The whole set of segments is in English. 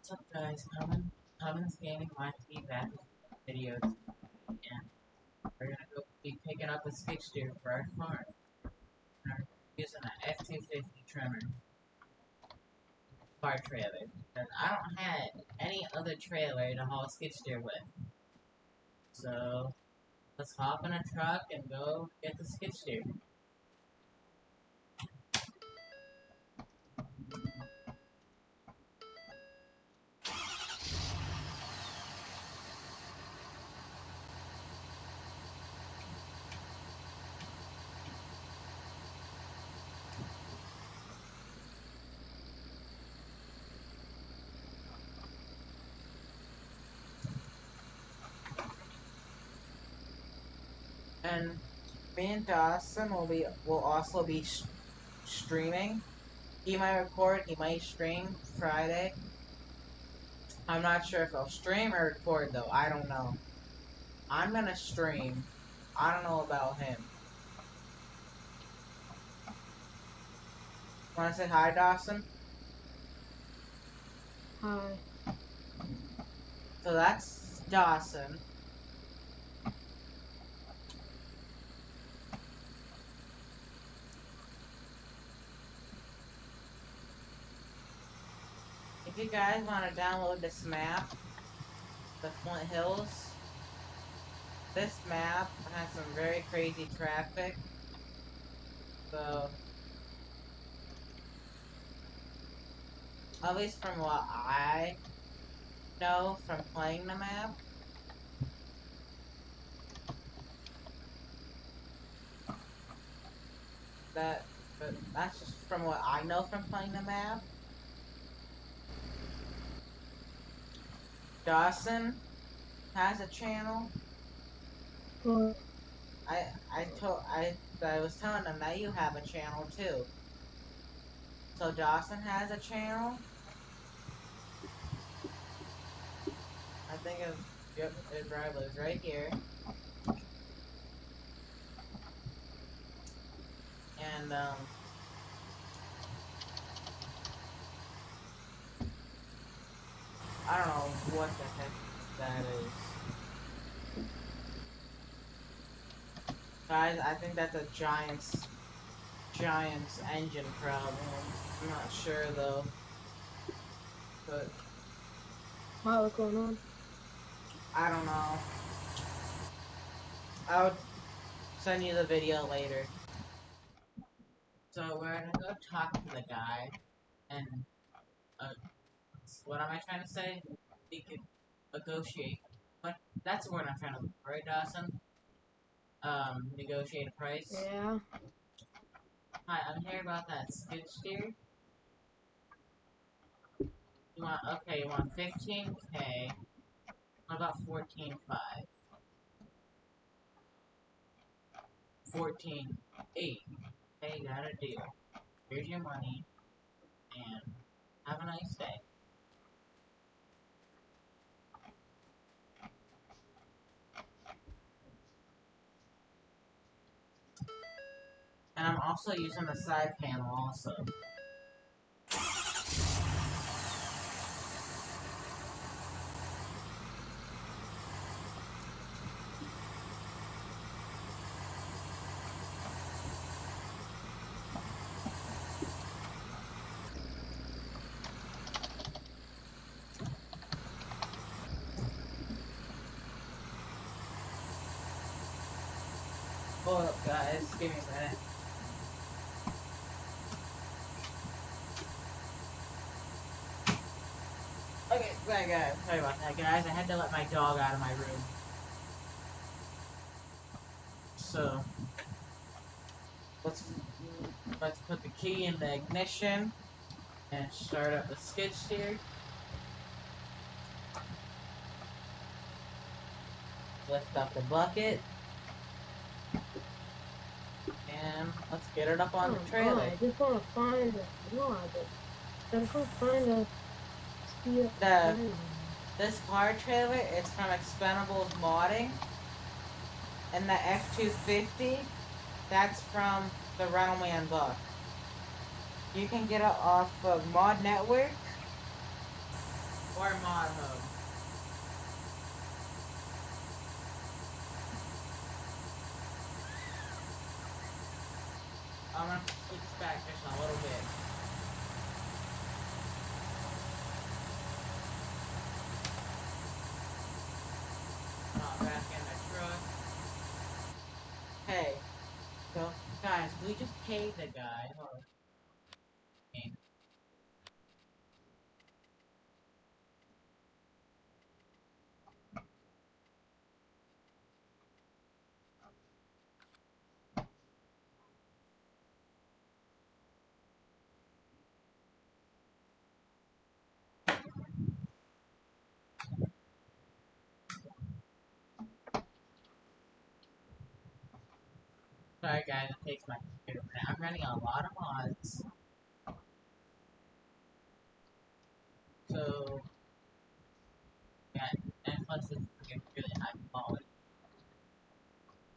What's up, guys? Common's Gaming YT back with videos, and we're gonna go be picking up a skid steer for our farm. We're using an F250 trimmer car trailer, because I don't have any other trailer to haul skid steer with. So let's hop in a truck and go get the skid steer. And me and Dawson will also be streaming. He might record, he might stream Friday. I'm not sure if he'll stream or record though, I don't know. I'm gonna stream. I don't know about him. Wanna say hi, Dawson? Hi. So that's Dawson. If you guys want to download this map, the Flint Hills, this map has some very crazy traffic. So, at least from what I know from playing the map, but that's just from what I know from playing the map. Dawson has a channel. What? I was telling them that you have a channel too. So Dawson has a channel. I think his rival is right here. And I don't know what the heck that is. Guys, I think that's a Giants engine problem. I'm not sure though. But Why, what's going on? I don't know. I'll send you the video later. So we're gonna go talk to the guy, and what am I trying to say? We could negotiate. But that's the word I'm trying to look for, right, Dawson? Negotiate a price. Yeah. Hi, I'm here about that skid steer. You want 15K. What about 14.5? 14.8. Hey, got a deal. Here's your money, and have a nice day. And I'm also using the side panel also. Hold up, guys. Give me a minute. Okay, sorry about that, guys. I had to let my dog out of my room. So, let's put the key in the ignition and start up the skid steer. Lift up the bucket. And let's get it up on the trailer. I just want to find a This car trailer is from Expendables Modding. And the F250, that's from the Rental Man book. You can get it off of Mod Network. or mod mode. I'm gonna switch back just a little bit. Back in the truck. Hey, so guys, we just paid the guy. Hold on. Sorry guys, it takes my computer a minute. I'm running a lot of mods. So yeah, and plus it's really high quality.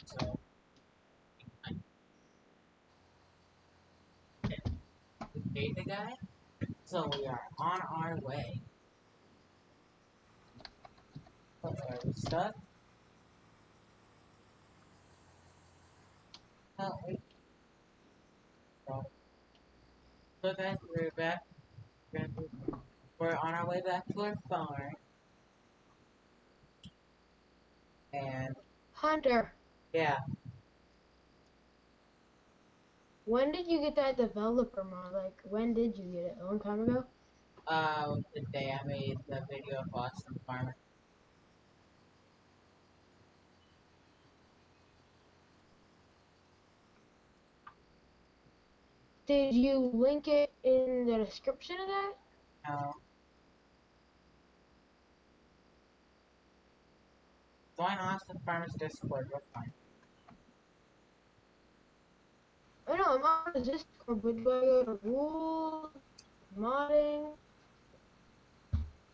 So I we paid the guy. So we are on our way. Are we stuck? Oh, wait. So guys, we're back. We're on our way back to our farm. And Hunter, yeah, when did you get that developer mod? Like, when did you get it? A long time ago? the day I made the video of Boston Farm. Did you link it in the description of that? Now, join Austin Farmers Discord, we're fine. I know, I'm on the Discord, but do I go to rules, modding?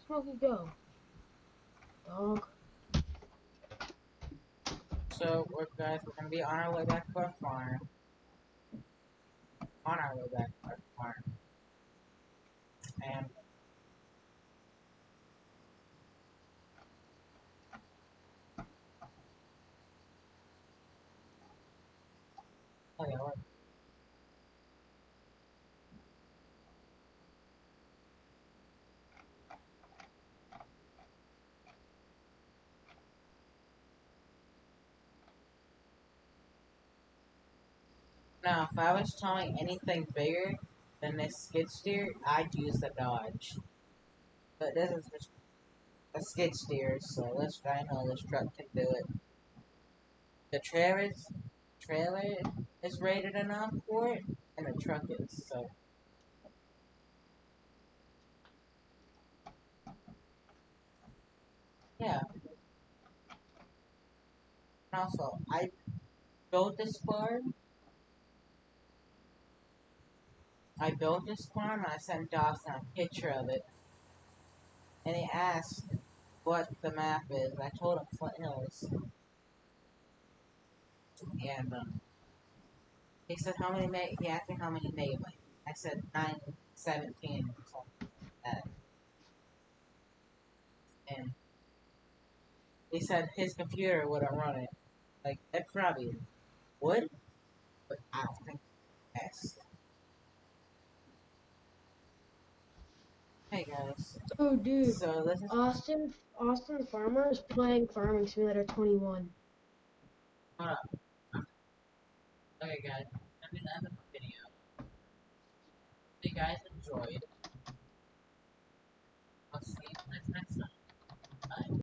Smokey, go. Dog. So, guys, we're gonna be on our way back to our farm. On our way back to our farm. And, oh yeah, now, if I was towing anything bigger than this skid steer, I'd use the Dodge. But this is just a skid steer, so I know this truck can do it. The trailer is rated enough for it, and the truck is, so. Yeah. And also, I built this farm. I built this farm, and I sent Dawson a picture of it. And he asked what the map is. I told him Flint Hills. And he said how many he asked me how many megabytes. I said 917 or something like that. And he said his computer wouldn't run it. Like, it probably would, but I don't think yes. Hey guys. Oh, dude. So this is Austin Farmer is playing Farming Simulator 21. hold up. Okay guys, let me end the video. If you guys enjoyed, I'll see you guys next time. Bye.